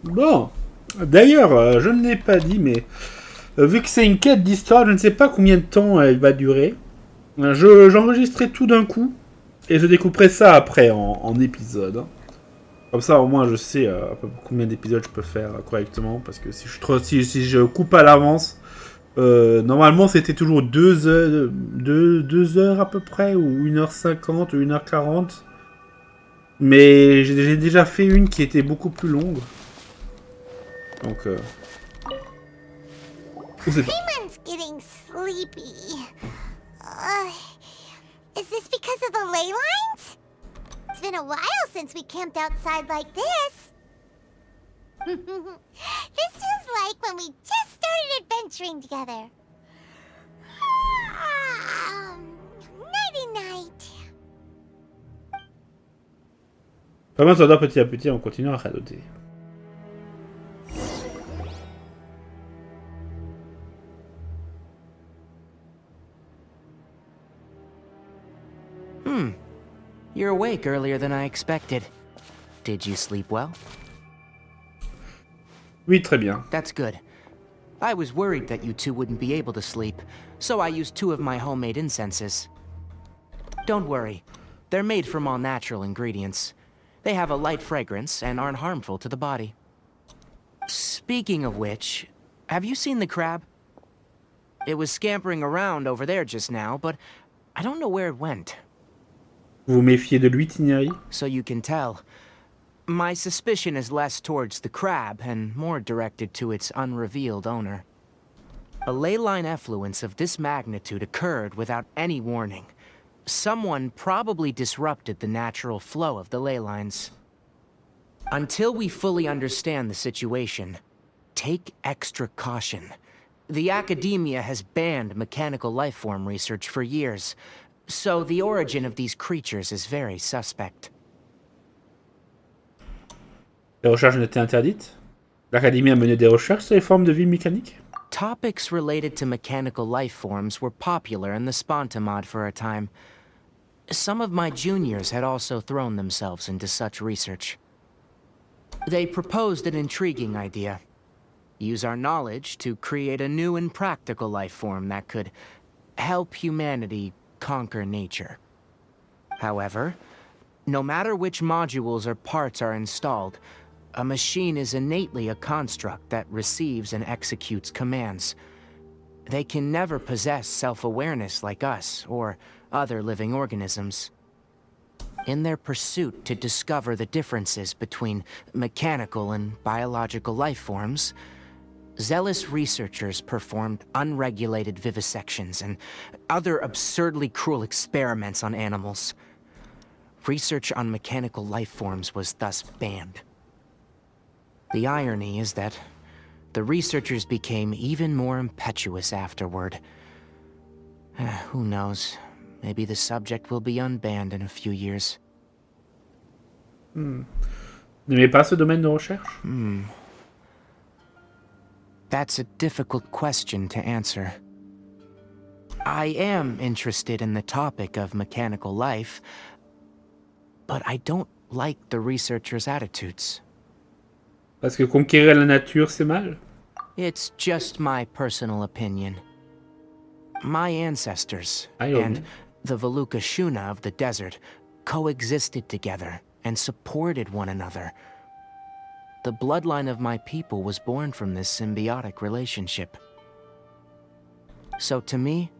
Bon, d'ailleurs, je ne l'ai pas dit, mais vu que c'est une quête d'histoire, je ne sais pas combien de temps elle va durer. J'enregistrerai tout d'un coup et je découperai ça après en épisode. Hein. Comme ça, au moins, je sais à peu près combien d'épisodes je peux faire correctement. Parce que si je coupe à l'avance, normalement, c'était toujours 2 heures, 2 heures à peu près, ou 1h50, ou 1h40. Mais j'ai déjà fait une qui était beaucoup plus longue. Donc, on sait pas. Payman's getting sleepy. Is this because of the ley lines? It's been a while since we camped outside like this. This feels like when we just started adventuring together. Nighty-night. Vraiment, ça doit petit à petit, on continue à radoter. You're awake earlier than I expected. Did you sleep well? Oui, très bien. That's good. I was worried that you two wouldn't be able to sleep, so I used 2 of my homemade incenses. Don't worry. They're made from all natural ingredients. They have a light fragrance and aren't harmful to the body. Speaking of which, have you seen the crab? It was scampering around over there just now, but I don't know where it went. Vous vous méfiez de lui, Tighnari? So you can tell. My suspicion is less towards the crab and more directed to its unrevealed owner. A ley line effluence of this magnitude occurred without any warning. Someone probably disrupted the natural flow of the ley lines. Until we fully understand the situation, take extra caution. The academia has banned mechanical lifeform research for years, so the origin of these creatures is very suspect. Les recherches ont été interdites? L'Académie a mené des recherches sur les formes de vie mécaniques? Topics related to mechanical lifeforms were popular in the Spontamod for a time. Some of my juniors had also thrown themselves into such research. They proposed an intriguing idea. Use our knowledge to create a new and practical lifeform that could help humanity conquer nature. However, no matter which modules or parts are installed, a machine is innately a construct that receives and executes commands. They can never possess self-awareness like us or other living organisms. In their pursuit to discover the differences between mechanical and biological life forms, zealous researchers performed unregulated vivisections and other absurdly cruel experiments on animals. Research on mechanical life forms was thus banned. The irony is that the researchers became even more impetuous afterward. Who knows? Maybe the subject will be unbanned in a few years. N'aimez pas ce domaine de recherche? That's a difficult question to answer. I am interested in the topic of mechanical life, but I don't like the researchers' attitudes. Parce que conquérir la nature, c'est mal? It's just my personal opinion. My ancestors Allons. and the Veluca Shuna of the desert coexisted together and supported one another. The bloodline of my people was born from this symbiotic relationship. So to me,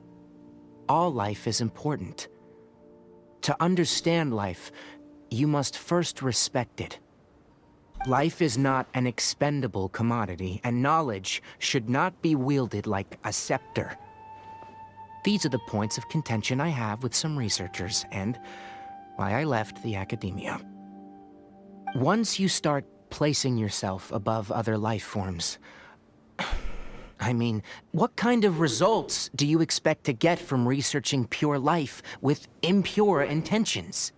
all life is important. To understand life, you must first respect it. Life is not an expendable commodity, and knowledge should not be wielded like a scepter. These are the points of contention I have with some researchers, and why I left the academia. Once you start placing yourself above other life forms, I mean, what kind of results do you expect to get from researching pure life with impure intentions?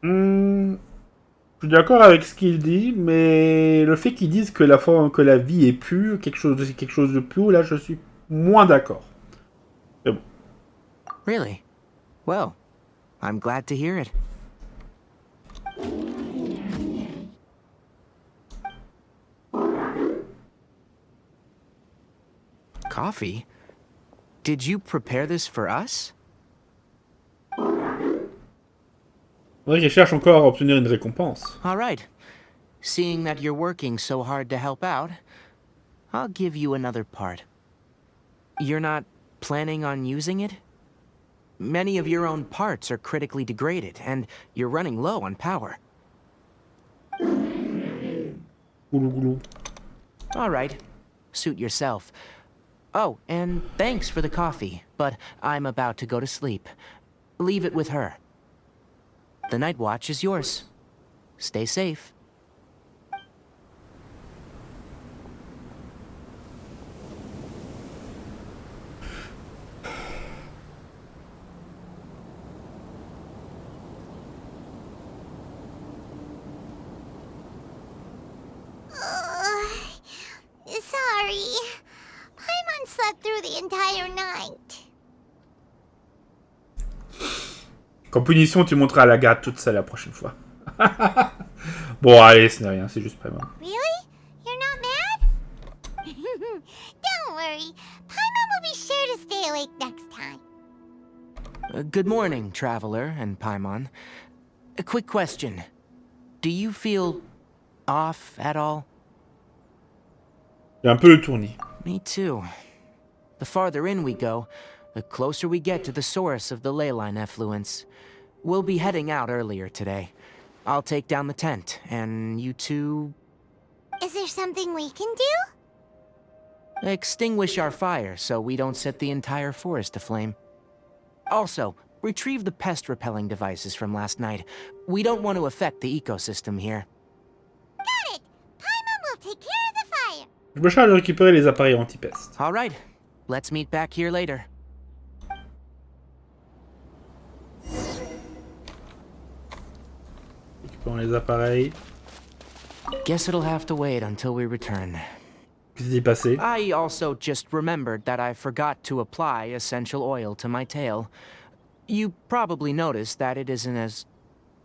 Je suis d'accord avec ce qu'il dit, mais le fait qu'ils disent que la vie est pure, quelque chose de pur, là je suis moins d'accord. Mais bon. Really? Well, I'm glad to hear it. Coffee? Did you prepare this for us? Ouais, je cherche encore à obtenir une récompense. All right. Seeing that you're working so hard to help out, I'll give you another part. You're not planning on using it? Many of your own parts are critically degraded, and you're running low on power. Goulou goulou. All right. Suit yourself. Oh, and thanks for the coffee, but I'm about to go to sleep. Leave it with her. The night watch is yours. Stay safe. Sorry. Paimon slept through the entire night. Comme punition, tu monteras à la gare toute seule la prochaine fois. Bon, allez, ce n'est rien, c'est juste pas mal. Really? You're not mad? Don't worry. Paimon will be sure to stay awake next time. Good morning, Traveler and Paimon. A quick question. Do you feel off at all? J'ai un peu le tournis. Me too. The farther in we go, the closer we get to the source of the ley line effluence. We'll be heading out earlier today. I'll take down the tent, and you two... Is there something we can do? extinguish our fire so we don't set the entire forest aflame. Also, retrieve the pest-repelling devices from last night. We don't want to affect the ecosystem here. Got it! Paimon will take care of the fire. Je me charge de récupérer les appareils anti-peste. All right. Let's meet back here later. Récupérons les appareils. Guess it'll have to wait until we return. Qu'est-ce qui s'est passé? I also just remembered that I forgot to apply essential oil to my tail. You probably noticed that it isn't as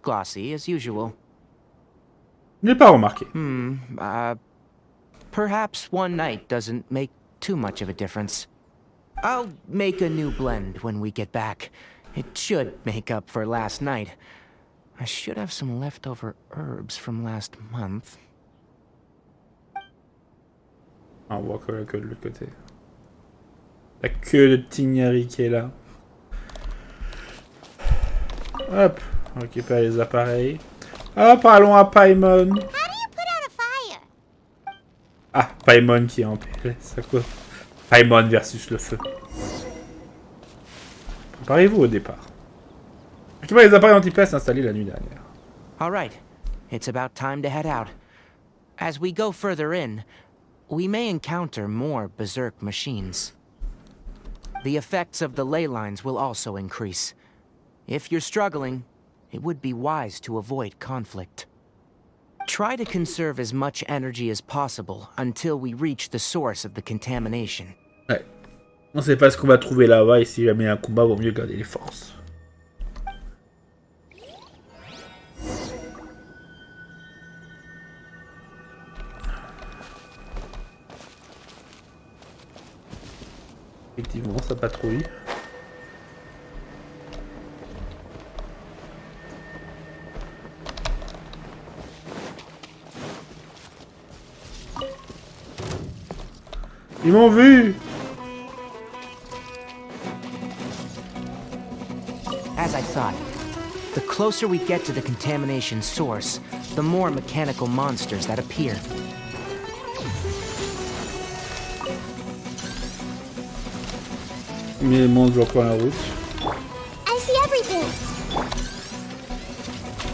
glossy as usual. Je n'ai pas remarqué. Perhaps one night doesn't make too much of a difference. I'll make a new blend when we get back. It should make up for last night. I should have some leftover herbs from last month. Ah, on voit que la queue de l'autre côté. La queue de Tighnari qui est là. Hop, on récupère les appareils. Hop, allons à Paimon. How do you put out a fire? Ah, Paimon qui est en PLS à cause. Paimon versus le feu. Préparez-vous au départ. Récupérez les appareils anti-peste installés la nuit dernière. All right, it's about time to head out. As we go further in, we may encounter more berserk machines. The effects of the ley lines will also increase. If you're struggling, it would be wise to avoid conflict. Try to conserve as much energy as possible until we reach the source of the contamination. Ouais. On sait pas ce qu'on va trouver là-bas et si jamais il y a un combat, vaut mieux garder les forces. Effectivement, ça patrouille. Ils m'ont vu! As I thought, the closer we get to the contamination source, the more mechanical monsters that appear. Mais les monstres bloquent la route. I see everything.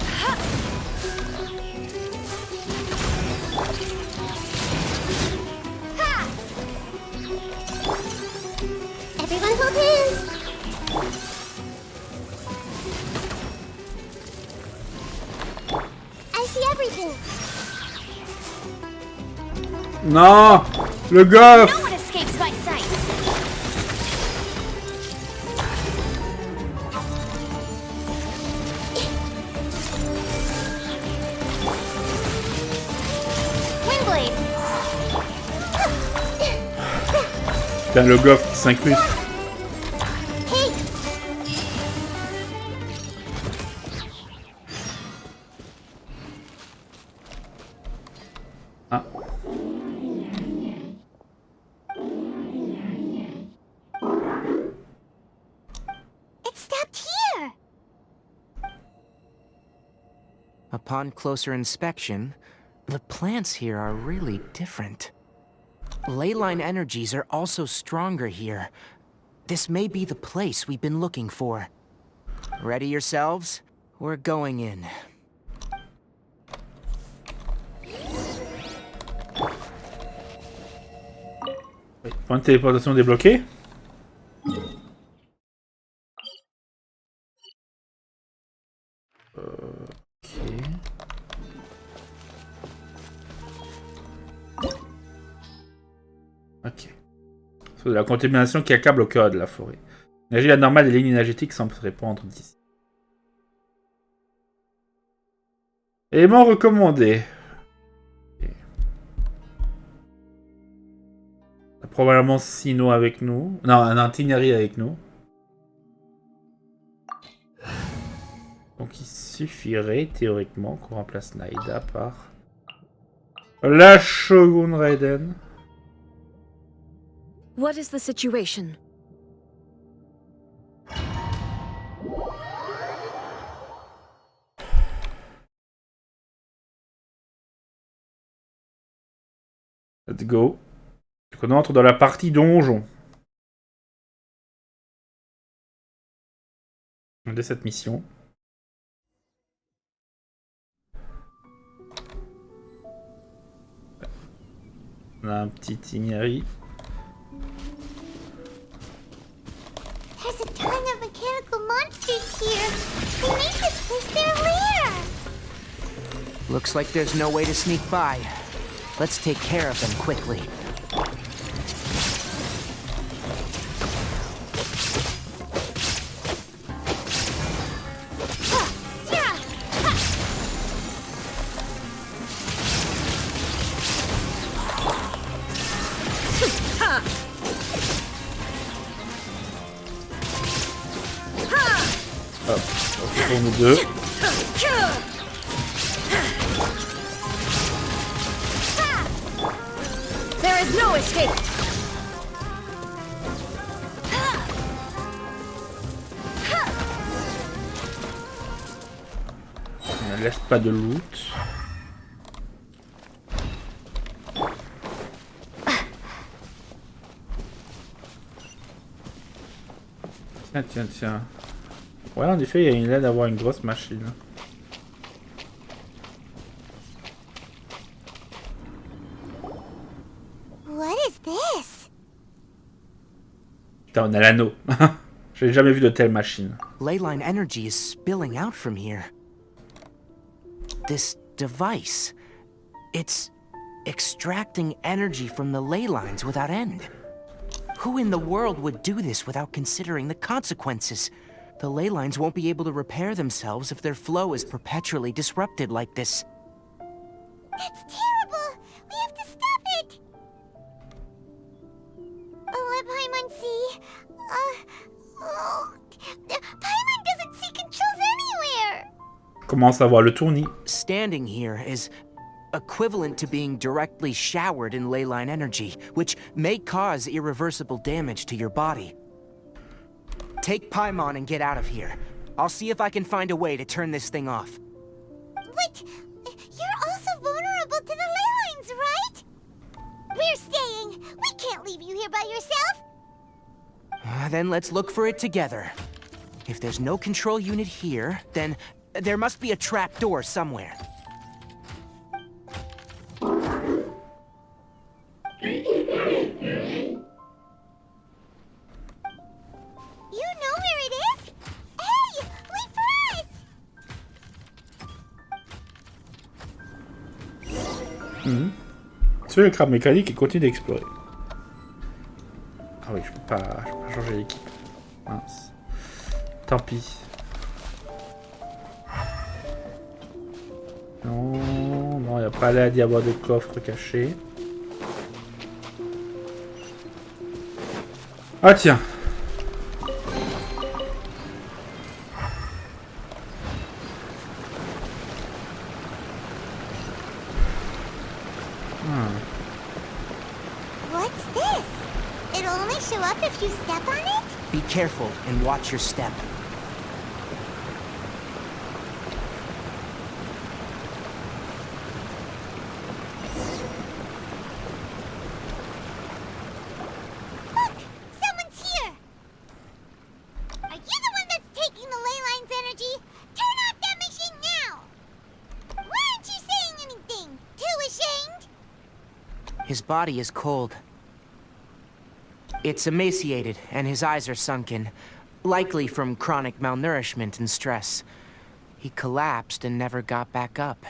Ha! Everyone hold hands. I see everything. Non! Le goff! No one escapes my sight. Putain, le goff qui s'incruste. Hey, Ah. it stopped here. Upon closer inspection, the plants here are really different. Leyline energies are also stronger here. This may be the place we've been looking for. Ready yourselves? We're going in. Point de téléportation débloqué. Ok. C'est la contamination qui accable au cœur de la forêt. L'énergie anormale des lignes énergétiques semble se répandre d'ici. Élément recommandé. Okay. Probablement Sino avec nous. Non, un Tighnari avec nous. Donc il suffirait théoriquement qu'on remplace Naïda par la Shogun Raiden. What is the situation? Let's go. Donc on entre dans la partie donjon. De cette mission. On a un petit Tighnari. There's a ton of mechanical monsters here. They made this place their lair. Looks like there's no way to sneak by. Let's take care of them quickly. Hop, pour nous deux. There is no escape. On ne laisse pas de loot. Tiens. Ouais, en effet, il a l'air d'avoir une grosse machine. What is this? Putain, on a l'anneau. J'ai jamais vu de telle machine. Leyline energy is spilling out from here. This device, it's extracting energy from the ley lines without end. Who in the world would do this without considering the consequences? The ley lines won't be able to repair themselves if their flow is perpetually disrupted like this. That's terrible. We have to stop it. Let Paimon see. Paimon doesn't see controls anywhere. Commence à voir le tournis. Standing here is equivalent to being directly showered in leyline energy, which may cause irreversible damage to your body. Take Paimon and get out of here. I'll see if I can find a way to turn this thing off. But you're also vulnerable to the ley lines, right? We're staying. We can't leave you here by yourself. Then let's look for it together. If there's no control unit here, then there must be a trap door somewhere. You know where it is? Hey, wait for us! Tu veux le crabe mécanique et continue d'explorer. Ah oui, je peux pas changer l'équipe. Mince. Tant pis. Non, il n'y a pas l'air d'y avoir de coffre caché. Ah tiens. What's this? It'll only show up if you step on it? Be careful and watch your step. Look! Someone's here! Are you the one that's taking the ley line's energy? Turn off that machine now! Why aren't you saying anything? Too ashamed? His body is cold. It's emaciated, and his eyes are sunken, likely from chronic malnourishment and stress. He collapsed and never got back up.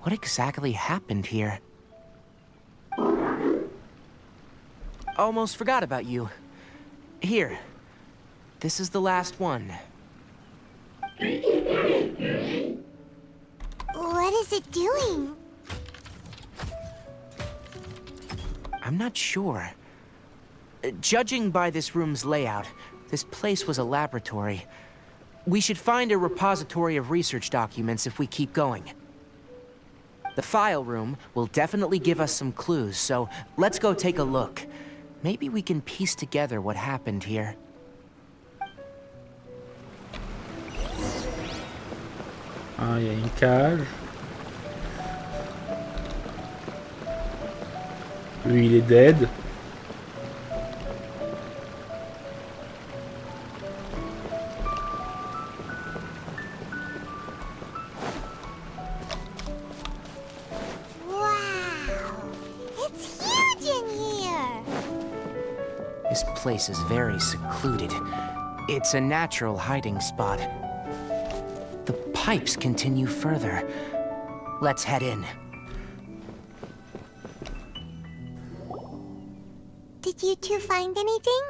What exactly happened here? Almost forgot about you. Here. This is the last one. What is it doing? I'm not sure. Judging by this room's layout, this place was a laboratory. We should find a repository of research documents if we keep going. The file room will definitely give us some clues, so let's go take a look. Maybe we can piece together what happened here. Ah, il y a une cage. Lui, il est dead. This place is very secluded. It's a natural hiding spot. The pipes continue further. Let's head in. Did you two find anything?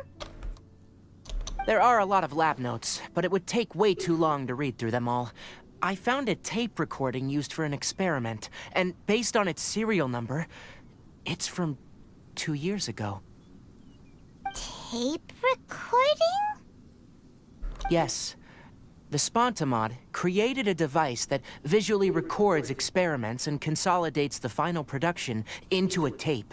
There are a lot of lab notes, but it would take way too long to read through them all. I found a tape recording used for an experiment, and based on its serial number, it's from 2 years ago. Tape recording? Yes. The Spontamod created a device that visually records experiments and consolidates the final production into a tape.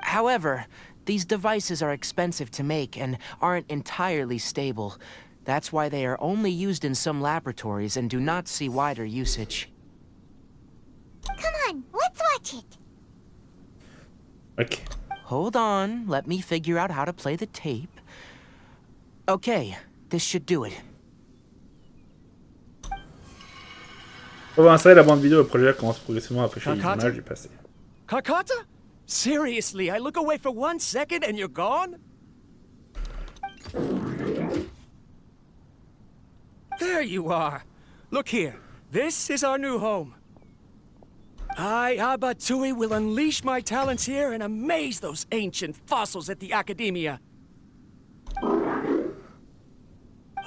However, these devices are expensive to make and aren't entirely stable. That's why they are only used in some laboratories and do not see wider usage. Come on, let's watch it. Ok. Hold on, let me figure out how to play the tape. Okay, this should do it. On va installer la bande vidéo, le projet commence progressivement à afficher les images du passé. Kakata? Seriously, I look away for 1 second and you're gone? There you are. Look here. This is our new home. I, Abatui, will unleash my talents here and amaze those ancient fossils at the Academia.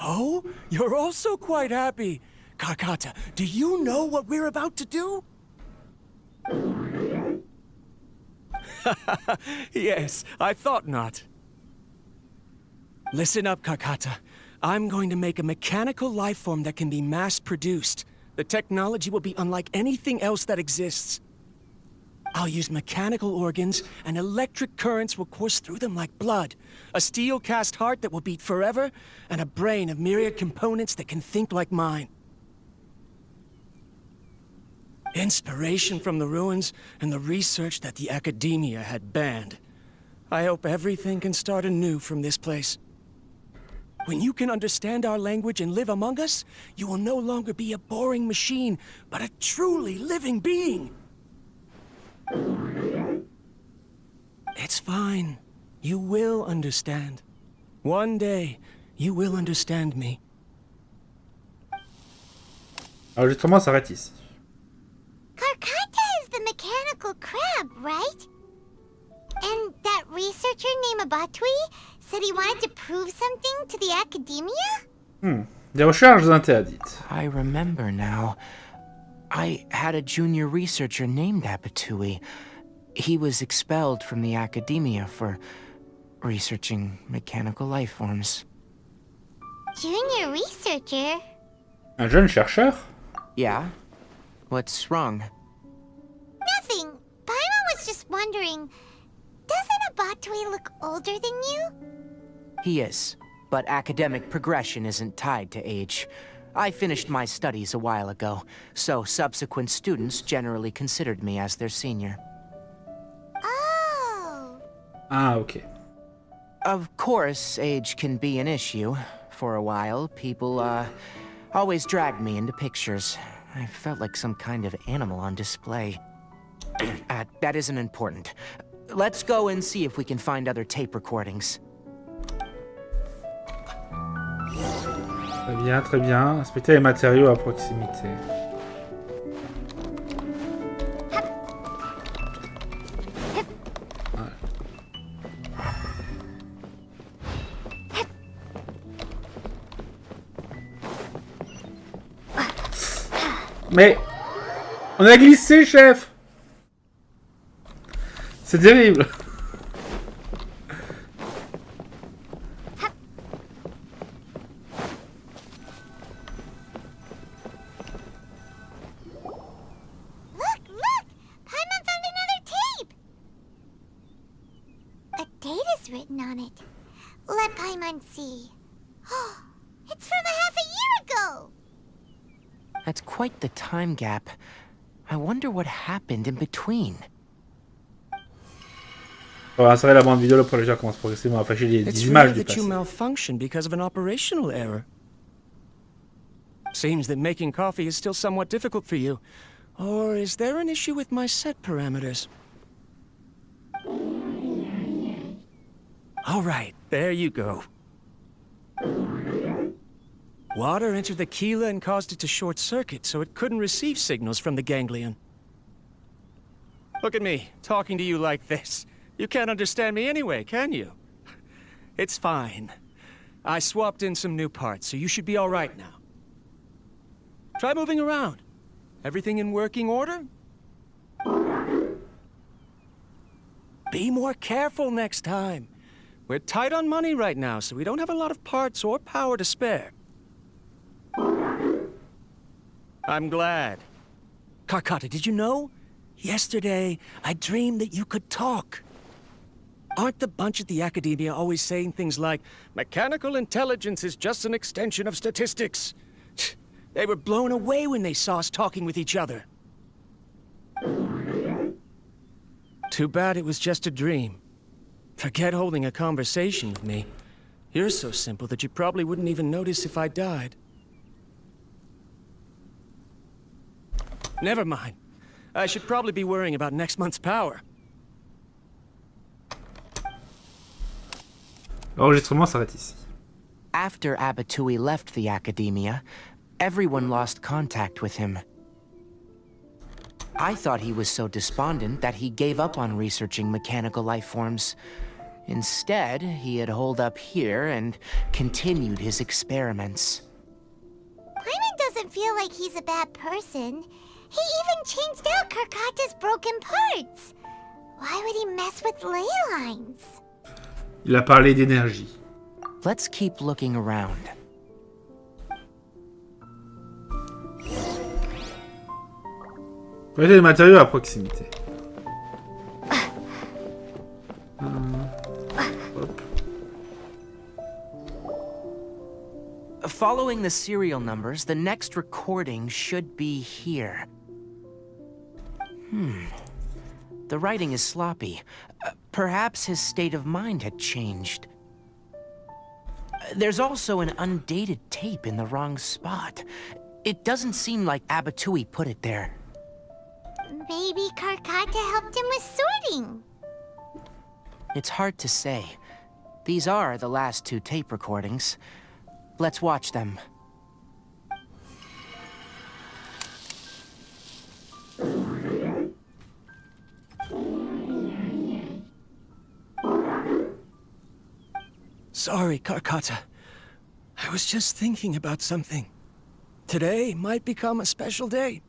Oh, you're also quite happy. Kakata, do you know what we're about to do? Yes, I thought not. Listen up, Kakata. I'm going to make a mechanical life form that can be mass-produced. The technology will be unlike anything else that exists. I'll use mechanical organs, and electric currents will course through them like blood. A steel-cast heart that will beat forever, and a brain of myriad components that can think like mine. Inspiration from the ruins and the research that the Academia had banned. I hope everything can start anew from this place. When you can understand our language and live among us, you will no longer be a boring machine, but a truly living being. It's fine. You will understand. One day, you will understand me. L'enregistrement s'arrête ici. Karkata is the mechanical crab, right? And that researcher named Abatui said he wanted to prove something to the Academia? Des recherches interdites. I remember now. I had a junior researcher named Abatui. He was expelled from the Academia for researching mechanical life forms. Junior researcher? Un jeune chercheur? Yeah? What's wrong? Nothing. Paimon was just wondering, doesn't Abatui look older than you? He is, but academic progression isn't tied to age. I finished my studies a while ago, so subsequent students generally considered me as their senior. Oh. Ah, ok. Of course, age can be an issue. For a while, people, always dragged me into pictures. I felt like some kind of animal on display. That isn't important. Let's go and see if we can find other tape recordings. Très bien, très bien. Inspecter les matériaux à proximité. Mais on a glissé, chef. C'est terrible. Look, look! Paimon found another tape! A date is written on it. Let Paimon see. Oh, it's from a half a year ago! That's quite the time gap. I wonder what happened in between. On va insérer la bande vidéo, le projecteur commence progressivement à afficher des It's images rare du that you passé. malfunctioned because of an operational error. Seems that making coffee is still somewhat difficult for you. Or is there an issue with my set parameters? All right, there you go. Water entered the chela and caused it to short circuit, so it couldn't receive signals from the ganglion. Look at me, talking to you like this. You can't understand me anyway, can you? It's fine. I swapped in some new parts, so you should be all right now. Try moving around. Everything in working order? Be more careful next time. We're tight on money right now, so we don't have a lot of parts or power to spare. I'm glad. Karkata, did you know? Yesterday, I dreamed that you could talk. Aren't the bunch at the Academia always saying things like, mechanical intelligence is just an extension of statistics? They were blown away when they saw us talking with each other. Too bad it was just a dream. Forget holding a conversation with me. You're so simple that you probably wouldn't even notice if I died. Never mind. I should probably be worrying about next month's power. L'enregistrement s'arrête ici. After Abatui left the Academia, everyone lost contact with him. I thought he was so despondent that he gave up on researching mechanical life forms. Instead, he had holed up here and continued his experiments. Paimon doesn't feel like he's a bad person. He even changed out Karkata's broken parts. Why would he mess with ley lines? Il a parlé d'énergie. Let's keep looking around. Mettez les matériaux à proximité. Hop. Following the serial numbers, the next recording should be here. The writing is sloppy. Perhaps his state of mind had changed. There's also an undated tape in the wrong spot. It doesn't seem like Abatui put it there. Maybe Karkata helped him with sorting. It's hard to say. These are the last two tape recordings. Let's watch them. Sorry, Karkata. I was just thinking about something. Today might become a special day.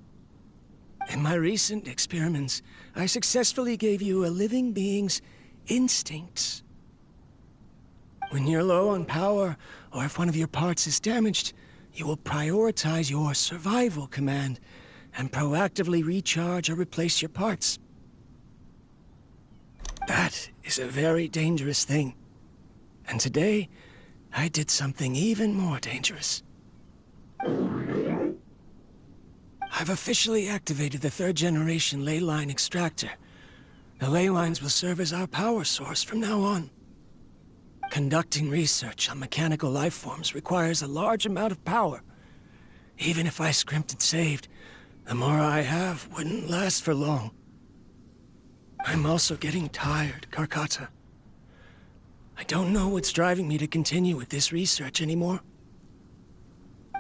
In my recent experiments, I successfully gave you a living being's instincts. When you're low on power, or if one of your parts is damaged, you will prioritize your survival command and proactively recharge or replace your parts. That is a very dangerous thing. And today, I did something even more dangerous. I've officially activated the 3rd generation ley line extractor. The ley lines will serve as our power source from now on. Conducting research on mechanical life forms requires a large amount of power. Even if I scrimped and saved, the more I have wouldn't last for long. I'm also getting tired, Karkata. I don't know what's driving me to continue with this research anymore.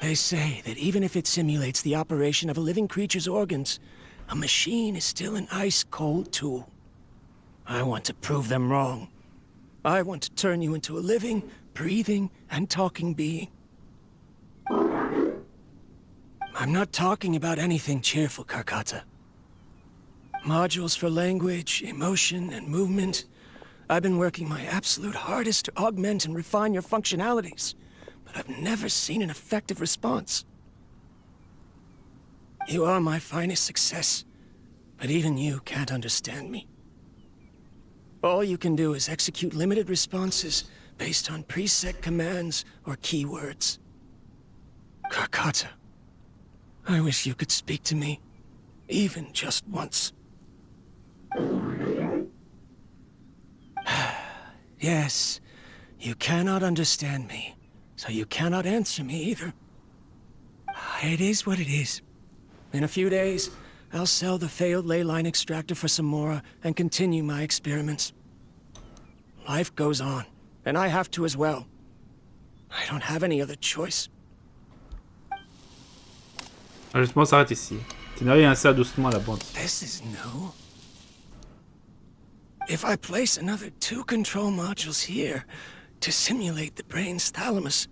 They say that even if it simulates the operation of a living creature's organs, a machine is still an ice-cold tool. I want to prove them wrong. I want to turn you into a living, breathing, and talking being. I'm not talking about anything cheerful, Karkata. Modules for language, emotion, and movement. I've been working my absolute hardest to augment and refine your functionalities, but I've never seen an effective response. You are my finest success, but even you can't understand me. All you can do is execute limited responses based on preset commands or keywords. Karkata, I wish you could speak to me, even just once. Yes, you cannot understand me, so you cannot answer me either. It is what it is. In a few days, I'll sell the failed ley line extractor for some more and continue my experiments. Life goes on, and I have to as well. I don't have any other choice. Justement, on s'arrête ici. Tighnari insère doucement la bande. This is new. If I place another 2 control modules here to simulate the brain's thalamus...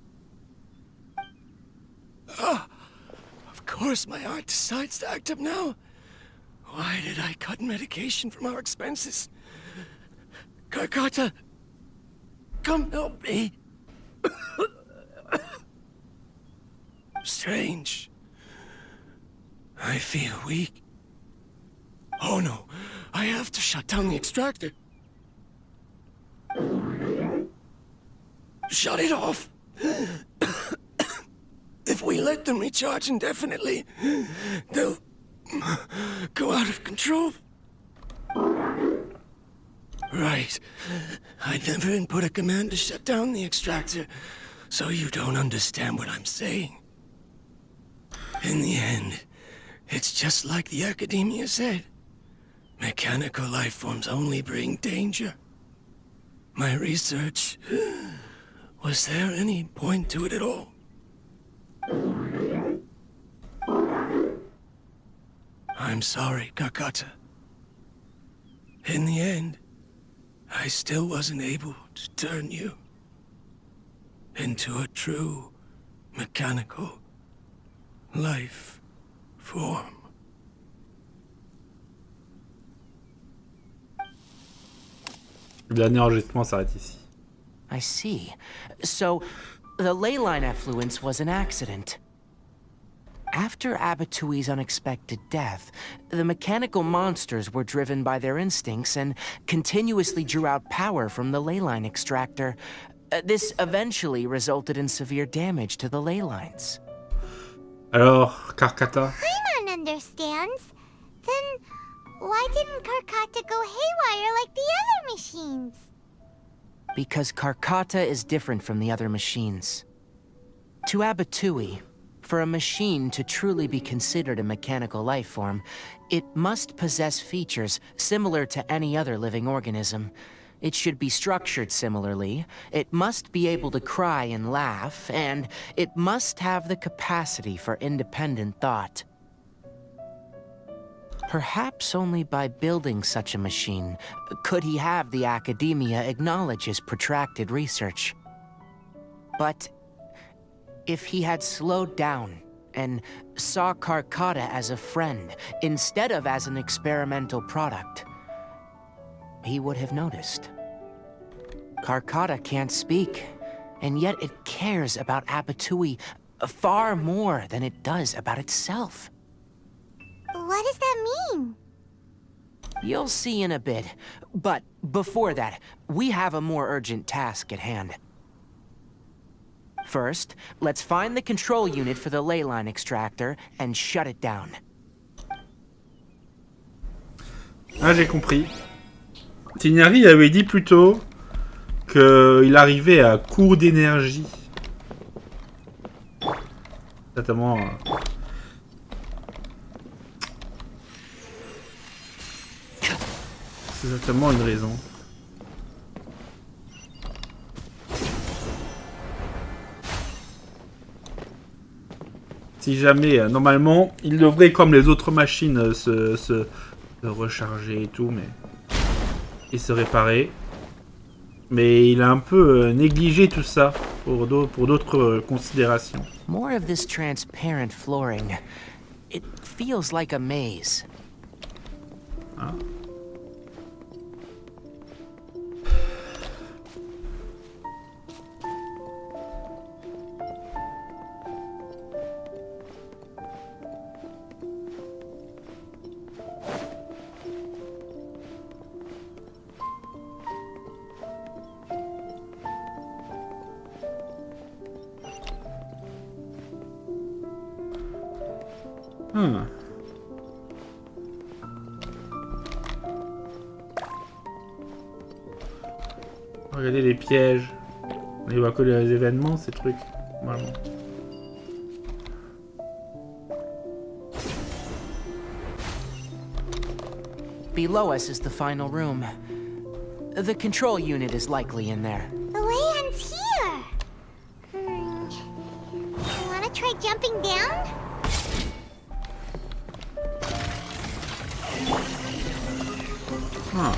of course my heart decides to act up now. Why did I cut medication from our expenses? Karkata, come help me. Strange. I feel weak. Oh no, I have to shut down the extractor. Shut it off. If we let them recharge indefinitely, they'll go out of control. Right. I never input a command to shut down the extractor, so you don't understand what I'm saying. In the end, it's just like the academia said. Mechanical life forms only bring danger. My research... Was there any point to it at all? I'm sorry, Karkata. In the end, I still wasn't able to turn you into a true mechanical life form. Le dernier enregistrement s'arrête ici. I see. So, the ley line effluence was an accident. After Abatui's unexpected death, the mechanical monsters were driven by their instincts and continuously drew out power from the ley line extractor. This eventually resulted in severe damage to the ley lines. Alors, Karkata? Paimon understands. Then why didn't Karkata go haywire like the other machines? Because Karkata is different from the other machines. To Abatui, for a machine to truly be considered a mechanical life form, it must possess features similar to any other living organism. It should be structured similarly, it must be able to cry and laugh, and it must have the capacity for independent thought. Perhaps only by building such a machine could he have the academia acknowledge his protracted research. But if he had slowed down and saw Karkata as a friend instead of as an experimental product, he would have noticed. Karkata can't speak, and yet it cares about Apatui far more than it does about itself. What does that mean? You'll see in a bit, but before that, we have a more urgent task at hand. First, let's find the control unit for the leyline extractor and shut it down. Ah, j'ai compris. Tighnari avait dit plus tôt qu'il arrivait à court d'énergie. Notamment... c'est certainement une raison. Si jamais, normalement, il devrait, comme les autres machines, se recharger et tout, mais... et se réparer. Mais il a un peu négligé tout ça pour d'autres considérations. More of this transparent flooring. It feels like a maze. Ah. Regardez les pièges. On y voit que les événements, ces trucs. Vraiment. Below us is the final room. The control unit is likely in there. The way ends here. You wanna try jumping down? Ah.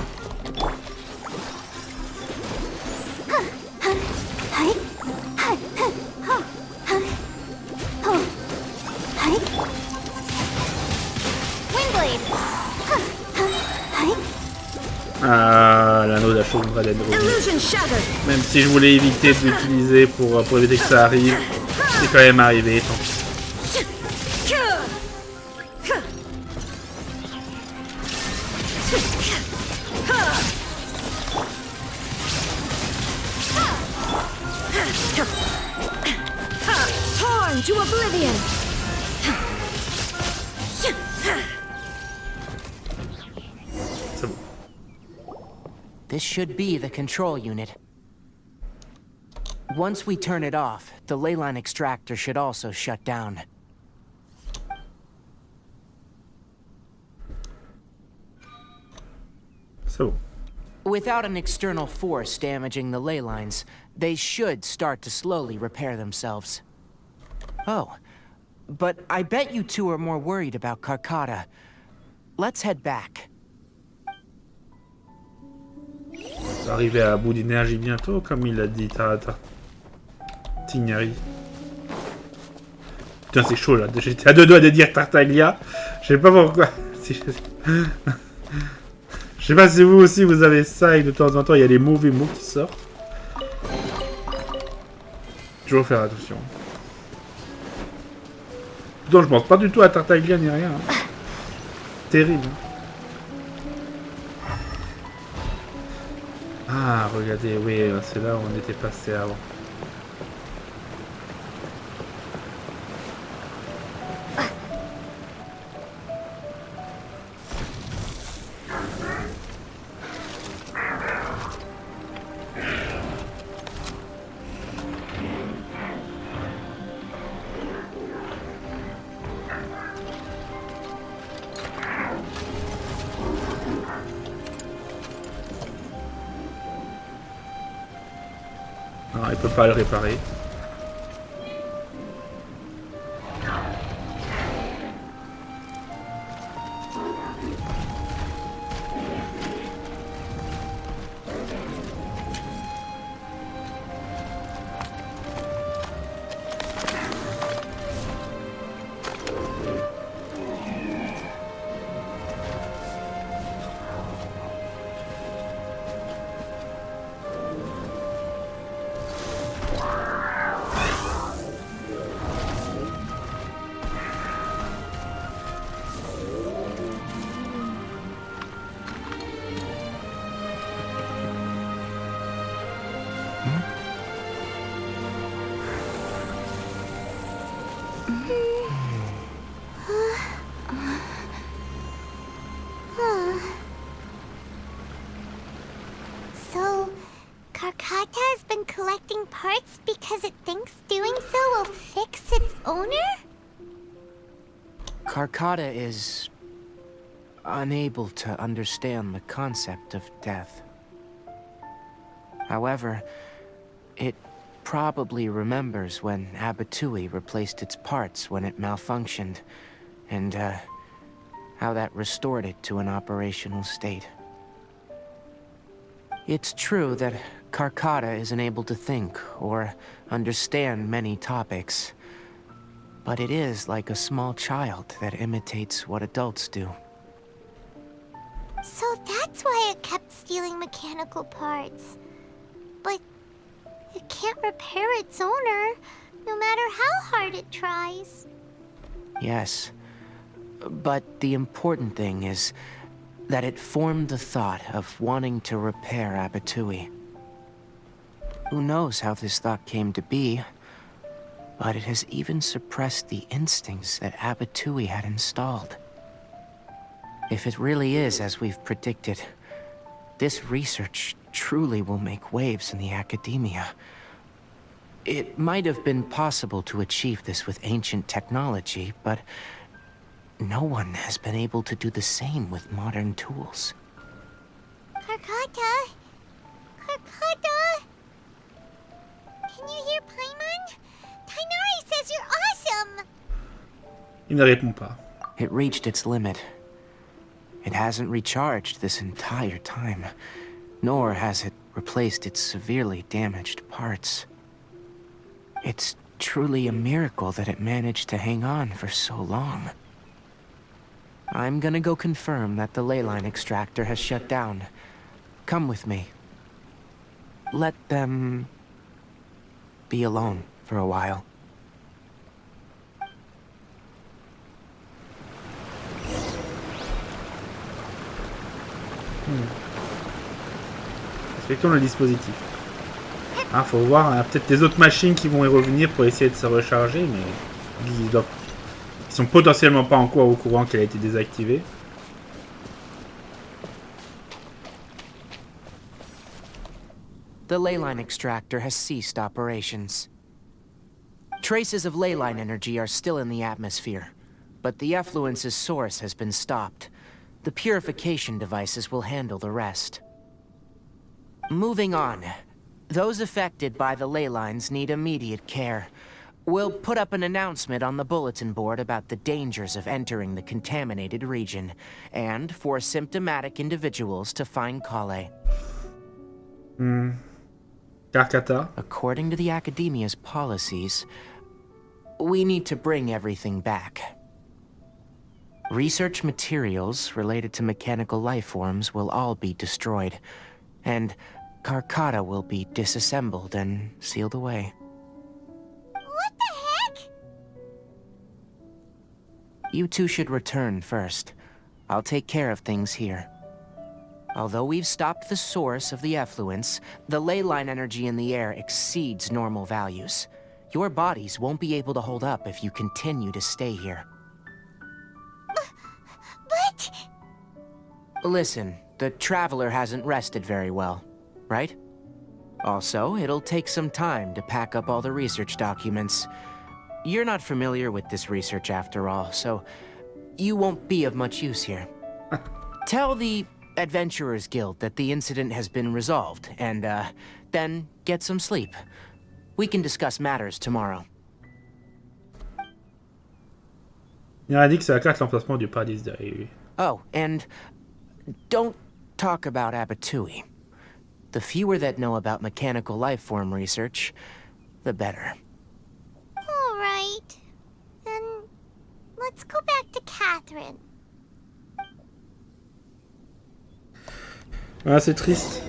Ah, l'anneau d'achèvement d'être revenu. Même si je voulais éviter de l'utiliser pour éviter que ça arrive, c'est quand même arrivé, tant pis. Torn to oblivion. C'est bon. This should be the control unit. Once we turn it off, the leyline extractor should also shut down. C'est bon. Without an external force damaging the ley lines, they should start to slowly repair themselves. Oh, but I bet you two are more worried about Carcata. Let's head back. On va arriver à bout d'énergie bientôt, comme il a dit Tighnari. Putain, c'est chaud là. J'étais à deux doigts de dire Tartaglia. Je sais pas pourquoi. Je sais pas si vous aussi vous avez ça et de temps en temps il y a des mauvais mots qui sortent. Toujours faire attention. Pourtant je pense pas du tout à Tartaglia ni rien. Hein. Terrible. Ah regardez, oui, c'est là où on était passé avant. Non, il peut pas le réparer. So, Karkata has been collecting parts because it thinks doing so will fix its owner? Karkata is unable to understand the concept of death. However, it probably remembers when Abatui replaced its parts when it malfunctioned, and how that restored it to an operational state. It's true that Karkata isn't able to think or understand many topics, but it is like a small child that imitates what adults do. So that's why it kept stealing mechanical parts. But it can't repair its owner, no matter how hard it tries. Yes, but the important thing is that it formed the thought of wanting to repair Abatui. Who knows how this thought came to be, but it has even suppressed the instincts that Abatui had installed. If it really is as we've predicted, this research truly will make waves in the academia. It might have been possible to achieve this with ancient technology, but no one has been able to do the same with modern tools. Karkata? Karkata? Can you hear Paimon? Tighnari says you're awesome! Il ne répond pas. It reached its limit. It hasn't recharged this entire time, nor has it replaced its severely damaged parts. It's truly a miracle that it managed to hang on for so long. I'm gonna go confirm that the ley line extractor has shut down. Come with me. Let them be alone for a while. Respectons le dispositif. Ah, faut voir, hein, peut-être des autres machines qui vont y revenir pour essayer de se recharger, mais ils sont potentiellement pas encore au courant qu'elle a été désactivée. The ley line extractor has ceased operations. Traces of ley line energy are still in the atmosphere, but the effluence's source has been stopped. The purification devices will handle the rest. Moving on. Those affected by the ley lines need immediate care. We'll put up an announcement on the bulletin board about the dangers of entering the contaminated region, and for symptomatic individuals to find Kale. Karkata. According to the Academia's policies, we need to bring everything back. Research materials related to mechanical life forms will all be destroyed, and Karkata will be disassembled and sealed away. What the heck? You two should return first. I'll take care of things here. Although we've stopped the source of the effluence, the ley line energy in the air exceeds normal values. Your bodies won't be able to hold up if you continue to stay here. But... Listen, the Traveler hasn't rested very well, right? Also, it'll take some time to pack up all the research documents. You're not familiar with this research after all, so you won't be of much use here. Tell the Adventurers Guild that the incident has been resolved, and then get some sleep. We can discuss matters tomorrow. Il indique sur la carte l'emplacement du paradis derrière. Oh, and don't talk about Abatui. The fewer that know about mechanical life form research, the better. All right. Then let's go back to Catherine. Ah, c'est triste.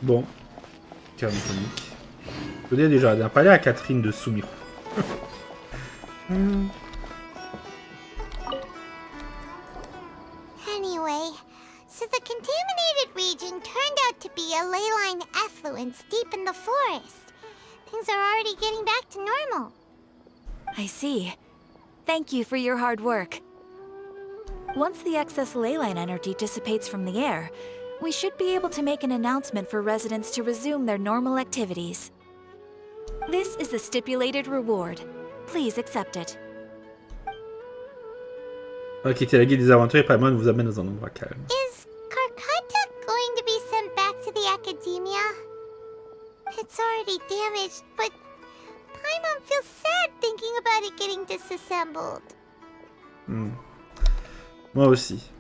Bon. Crabe Mécanique. Je dis déjà, on a parlé à Catherine de Soumiro. Anyway, so the contaminated region turned out to be a ley line effluence deep in the forest. Things are already getting back to normal. I see. Thank you for your hard work. Once the excess ley line energy dissipates from the air, we should be able to make an announcement for residents to resume their normal activities. This is the stipulated reward. Please accept it. Quitter la guide des aventuriers par vous amène dans un endroit calme. Is Karkata going to be sent back to the academia? It's already damaged, but Paimon feels sad thinking about it getting disassembled. Moi aussi.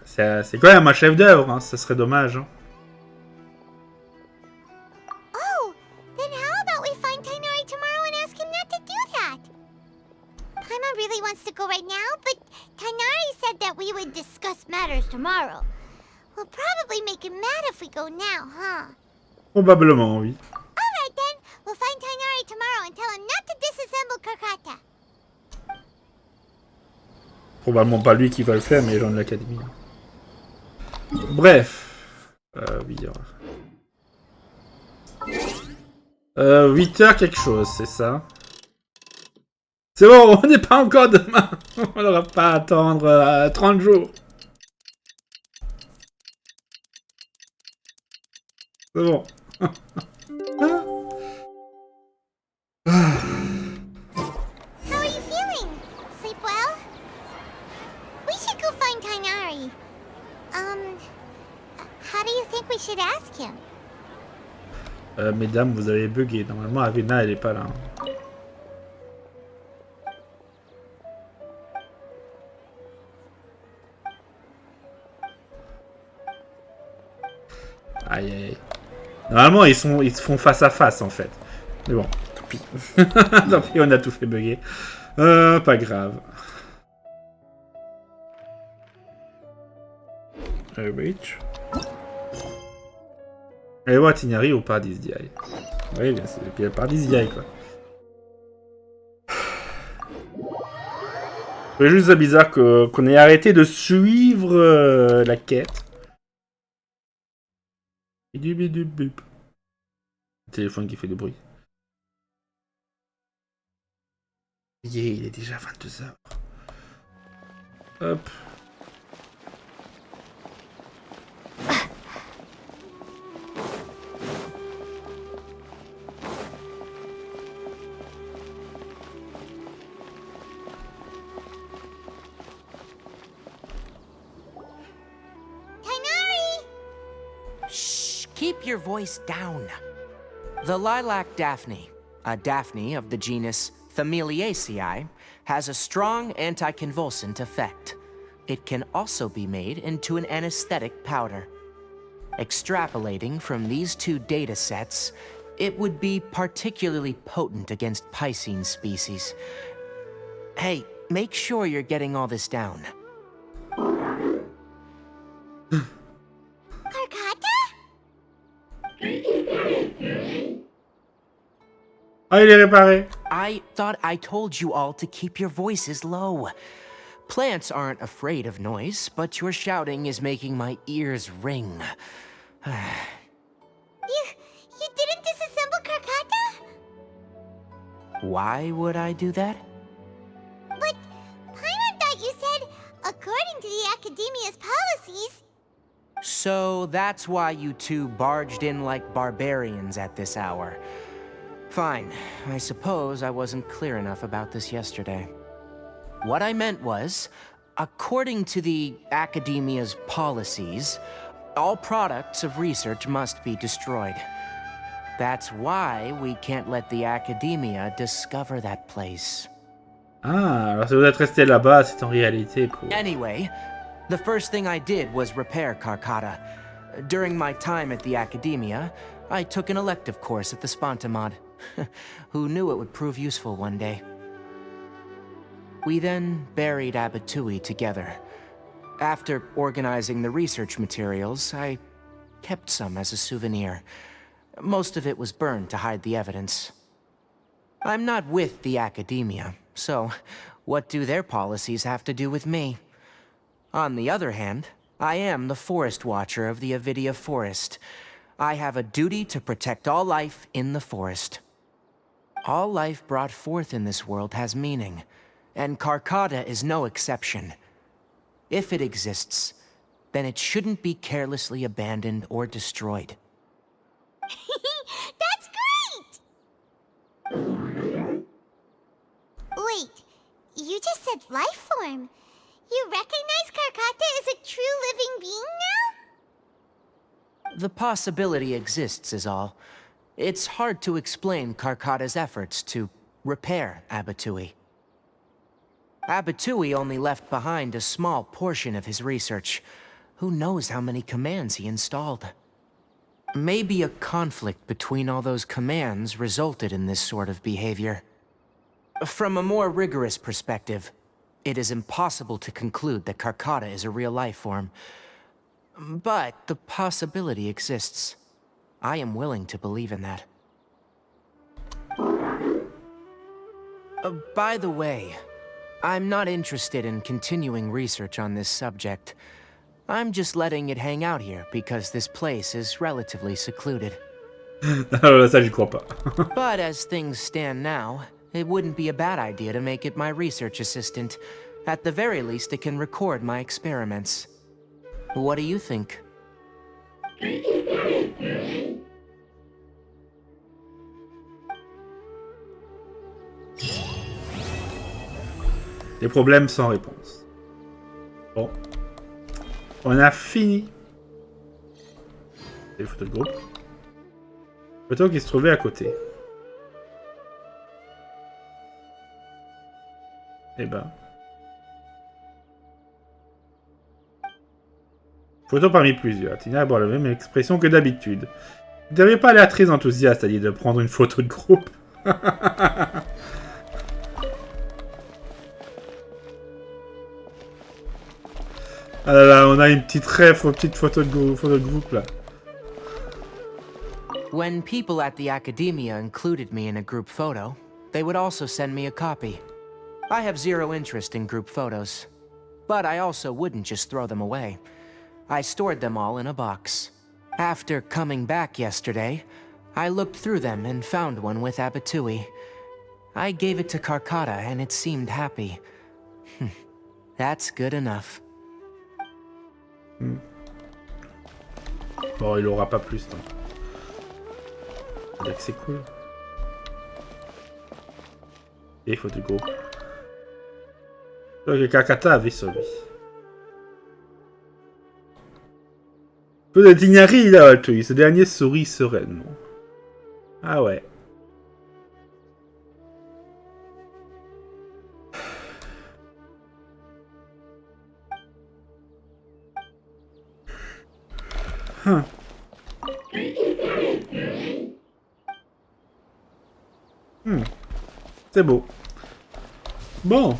C'est quand même un chef-d'œuvre, hein. Ça serait dommage. Hein. Oh, then how about we find Tighnari tomorrow and ask him not to do that? Paimon really wants to go right now, but Tighnari said that we would discuss matters tomorrow. We'll probably make him mad if we go now, huh? Probablement, oui. Alright then, we'll find Tighnari tomorrow and tell him not to disassemble Karkata. Probablement pas lui qui va le faire, mais les gens de l'académie. Bref. Oui. 8h quelque chose, c'est ça. C'est bon, on n'est pas encore demain. On n'aura pas à attendre 30 jours. C'est bon. How are you feeling? Sleep well? We should go find Tighnari. How do you think we should ask him? Mesdames, vous avez bugué. Normalement, Avena, elle est pas là. Aïe aïe aïe. Normalement, ils se font face à face en fait. Mais bon, tant pis. Tant pis, on a tout fait bugger. Pas grave. Reach. Allez voir Tighnari au paradis d'IA. Oui, bien sûr. Et puis le paradis d'IA quoi. C'est juste bizarre qu'on ait arrêté de suivre la quête. Le téléphone qui fait du bruit. Yeah, il est déjà 22h. Hop. Keep your voice down. The lilac daphne, a daphne of the genus Familiaceae, has a strong anticonvulsant effect. It can also be made into an anesthetic powder. Extrapolating from these two data sets, it would be particularly potent against Piscine species. Hey, make sure you're getting all this down. Ah, il est réparé. I thought I told you all to keep your voices low. Plants aren't afraid of noise, but your shouting is making my ears ring. You didn't disassemble Karkata? Why would I do that? But Paimon thought you said, according to the Academia's policies... So that's why you two barged in like barbarians at this hour. Fine. I suppose I wasn't clear enough about this yesterday. What I meant was, according to the Academia's policies, all products of research must be destroyed. That's why we can't let the Academia discover that place. Ah, alors si vous êtes resté là-bas, c'est en réalité pour... Anyway, the first thing I did was repair Karkata. During my time at the Academia, I took an elective course at the Spontamod. Who knew it would prove useful one day? We then buried Abatui together. After organizing the research materials, I kept some as a souvenir. Most of it was burned to hide the evidence. I'm not with the academia, so what do their policies have to do with me? On the other hand, I am the forest watcher of the Avidia Forest. I have a duty to protect all life in the forest. All life brought forth in this world has meaning, and Karkata is no exception. If it exists, then it shouldn't be carelessly abandoned or destroyed. That's great! Wait, you just said life form. You recognize Karkata as a true living being now? The possibility exists is all. It's hard to explain Karkata's efforts to repair Abatui. Abatui only left behind a small portion of his research. Who knows how many commands he installed? Maybe a conflict between all those commands resulted in this sort of behavior. From a more rigorous perspective, it is impossible to conclude that Karkata is a real life form. But the possibility exists. I am willing to believe in that. By the way, I'm not interested in continuing research on this subject. I'm just letting it hang out here because this place is relatively secluded. Ça, j'y crois pas. But as things stand now, it wouldn't be a bad idea to make it my research assistant. At the very least, it can record my experiments. What do you think? Des problèmes sans réponse. Bon. On a fini. Les photos de groupe. Photo qui se trouvait à côté. Eh ben. Photo parmi plusieurs. Tina a la même expression que d'habitude. Vous n'avez pas l'air très enthousiaste à l'idée de prendre une photo de groupe. Ah là là, on a une petite petite photo de groupe là. When people at the academia included me in a group photo, they would also send me a copy. I have zero interest in group photos, but I also wouldn't just throw them away. I stored them all in a box. After coming back yesterday, I looked through them and found one with Abatui. I gave it to Karkata and it seemed happy. That's good enough. Bon, il aura pas plus. C'est cool. Et photo de groupe. Donc, Karkata avait sur lui. Photo de Tighnari, là, ce dernier sourit sereinement. Ah ouais. C'est beau. Bon.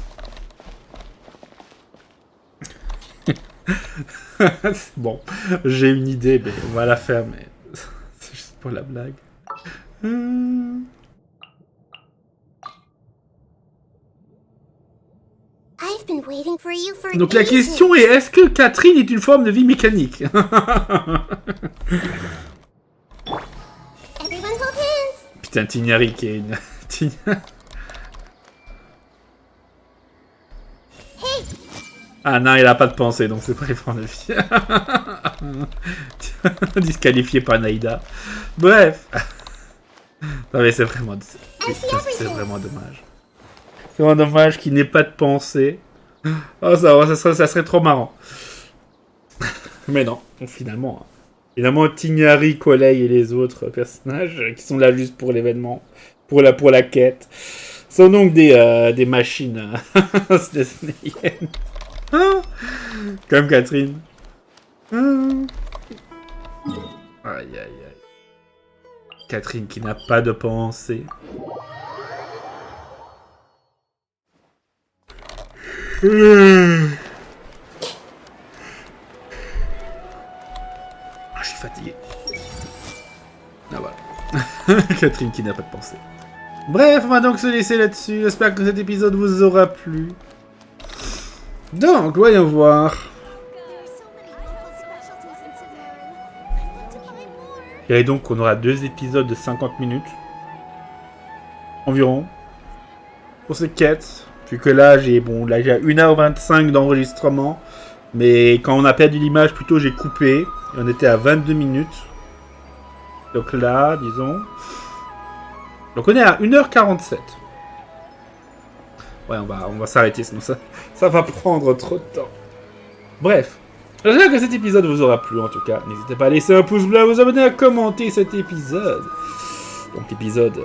Bon, j'ai une idée, mais on va la faire, mais c'est juste pour la blague. I've been waiting for you for Donc la ages. question est, est-ce que Catherine est une forme de vie mécanique? Everyone hold hands. Putain, Tighnari qui est une... Hey, Ah non, il a pas de pensée, donc c'est pas les formes de vie. Disqualifié par Naïda. Bref. Non mais c'est vraiment dommage. C'est vraiment dommage qu'il n'ait pas de pensée. Oh, ça serait trop marrant. Mais non, finalement. Évidemment, Tighnari, Colley et les autres personnages qui sont là juste pour l'événement, pour la quête, sont donc des machines snésnéiennes. Comme Catherine. Aïe aïe aïe. Catherine qui n'a pas de pensée. Je suis fatigué. Ah voilà. Catherine qui n'a pas de pensée. Bref, on va donc se laisser là-dessus. J'espère que cet épisode vous aura plu. Donc, voyons voir. Et donc, on aura 2 épisodes de 50 minutes. Environ. Pour cette quête. Vu que là, j'ai 1h25 d'enregistrement. Mais quand on a perdu l'image, plutôt, j'ai coupé. Et on était à 22 minutes. Donc là, disons... Donc on est à 1h47. Ouais, on va s'arrêter, sinon ça va prendre trop de temps. Bref. J'espère que cet épisode vous aura plu, en tout cas. N'hésitez pas à laisser un pouce bleu, à vous abonner, à commenter cet épisode. Donc l'épisode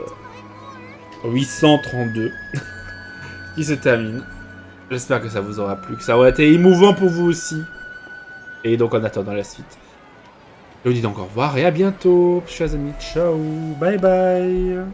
832 qui se termine. J'espère que ça vous aura plu, que ça aura été émouvant pour vous aussi. Et donc en attendant la suite, je vous dis donc au revoir et à bientôt, chers amis. Ciao, bye bye.